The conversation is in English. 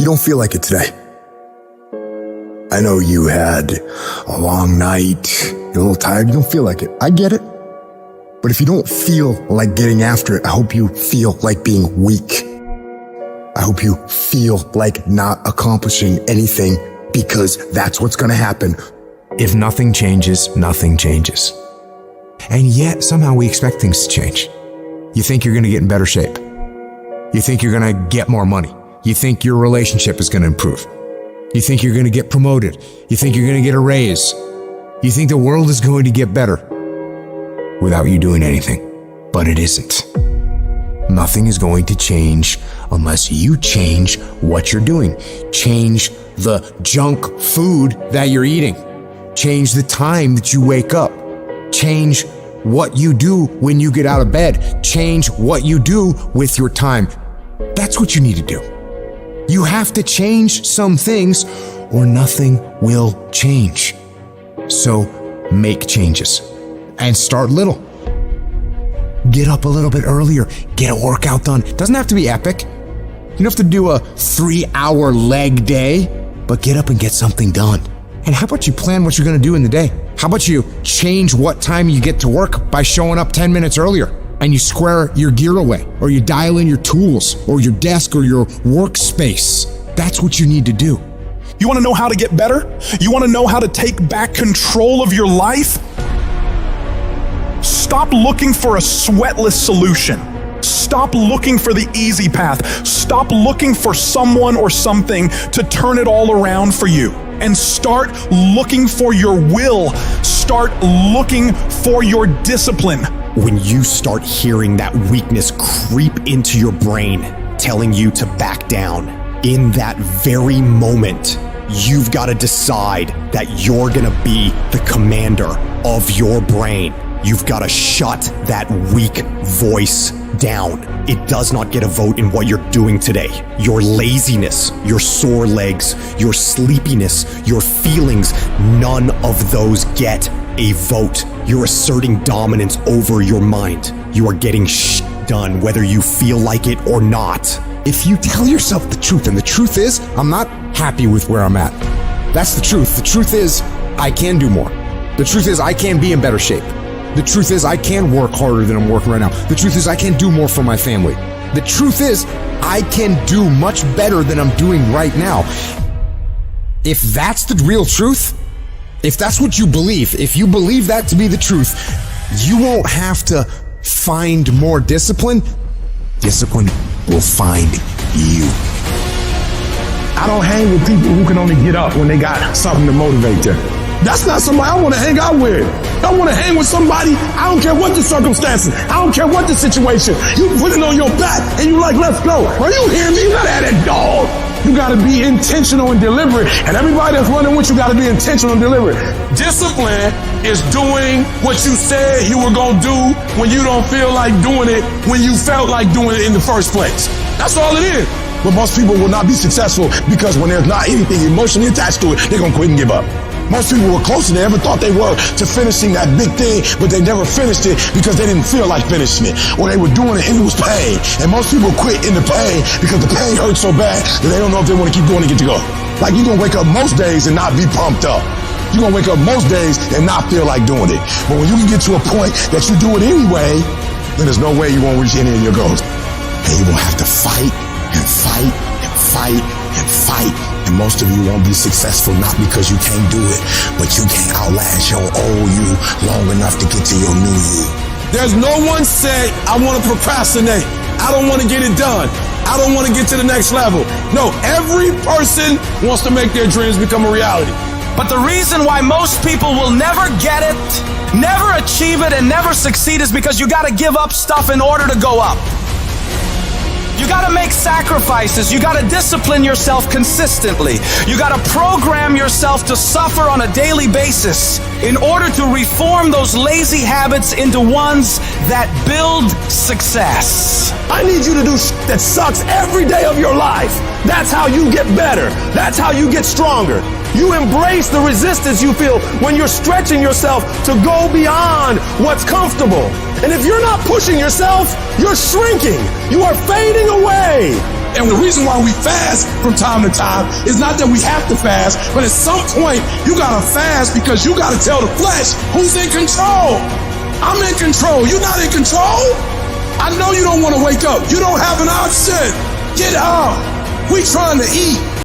you don't feel like it today. I know you had a long night, you're a little tired, you don't feel like it. I get it. But if you don't feel like getting after it, I hope you feel like being weak. I hope you feel like not accomplishing anything, because that's what's gonna happen. If nothing changes, nothing changes. And yet, somehow we expect things to change. You think you're gonna get in better shape. You think you're gonna get more money. You think your relationship is gonna improve. You think you're gonna get promoted. You think you're gonna get a raise. You think the world is going to get better without you doing anything. But it isn't. Nothing is going to change unless you change what you're doing. Change the junk food that you're eating. Change the time that you wake up. Change what you do when you get out of bed. Change what you do with your time. That's what you need to do. You have to change some things or nothing will change. So make changes and start little. Get up a little bit earlier. Get a workout done. Doesn't have to be epic. You don't have to do a 3-hour leg day, but get up and get something done. And how about you plan what you're going to do in the day? How about you change what time you get to work by showing up 10 minutes earlier, and you square your gear away, or you dial in your tools or your desk or your workspace. That's what you need to do. You want to know how to get better? You want to know how to take back control of your life? Stop looking for a sweatless solution. Stop looking for the easy path. Stop looking for someone or something to turn it all around for you. And start looking for your will. Start looking for your discipline. When you start hearing that weakness creep into your brain, telling you to back down, in that very moment, you've got to decide that you're gonna be the commander of your brain. You've got to shut that weak voice down. It does not get a vote in what you're doing today. Your laziness, your sore legs, your sleepiness, your feelings, none of those get a vote. You're asserting dominance over your mind. You are getting done whether you feel like it or not. If you tell yourself the truth, and the truth is, I'm not happy with where I'm at. That's the truth. The truth is, I can do more. The truth is, I can be in better shape. The truth is, I can work harder than I'm working right now. The truth is, I can do more for my family. The truth is, I can do much better than I'm doing right now. If that's the real truth, if that's what you believe, if you believe that to be the truth, you won't have to find more discipline. Discipline will find you. I don't hang with people who can only get up when they got something to motivate them. That's not somebody I want to hang out with. I want to hang with somebody, I don't care what the circumstances, I don't care what the situation. You put it on your back and you like, let's go. Are you hearing me? You gotta have that dog. You gotta be intentional and deliberate. And everybody that's running with you gotta be intentional and deliberate. Discipline is doing what you said you were gonna do when you don't feel like doing it, when you felt like doing it in the first place. That's all it is. But most people will not be successful because when there's not anything emotionally attached to it, they're gonna quit and give up. Most people were closer than they ever thought they were to finishing that big thing, but they never finished it because they didn't feel like finishing it. Or they were doing it and it was pain. And most people quit in the pain because the pain hurts so bad that they don't know if they want to keep going to get to go. Like you're going to wake up most days and not be pumped up. You're going to wake up most days and not feel like doing it. But when you can get to a point that you do it anyway, then there's no way you won't reach any of your goals. And you're going to have to fight and fight and fight and fight. And most of you won't be successful not because you can't do it, but you can't outlast your old you long enough to get to your new you. There's no one say, I want to procrastinate. I don't want to get it done. I don't want to get to the next level. No, every person wants to make their dreams become a reality. But the reason why most people will never get it, never achieve it, and never succeed is because you got to give up stuff in order to go up. You gotta make sacrifices. You gotta discipline yourself consistently. You gotta program yourself to suffer on a daily basis in order to reform those lazy habits into ones that build success. I need you to do that sucks every day of your life. That's how you get better. That's how you get stronger. You embrace the resistance you feel when you're stretching yourself to go beyond what's comfortable. And if you're not pushing yourself, you're shrinking. You are fading away. And the reason why we fast from time to time is not that we have to fast, but at some point you gotta fast because you gotta tell the flesh who's in control. I'm in control. You're not in control. I know you don't want to wake up. You don't have an option. Get up. We trying to eat.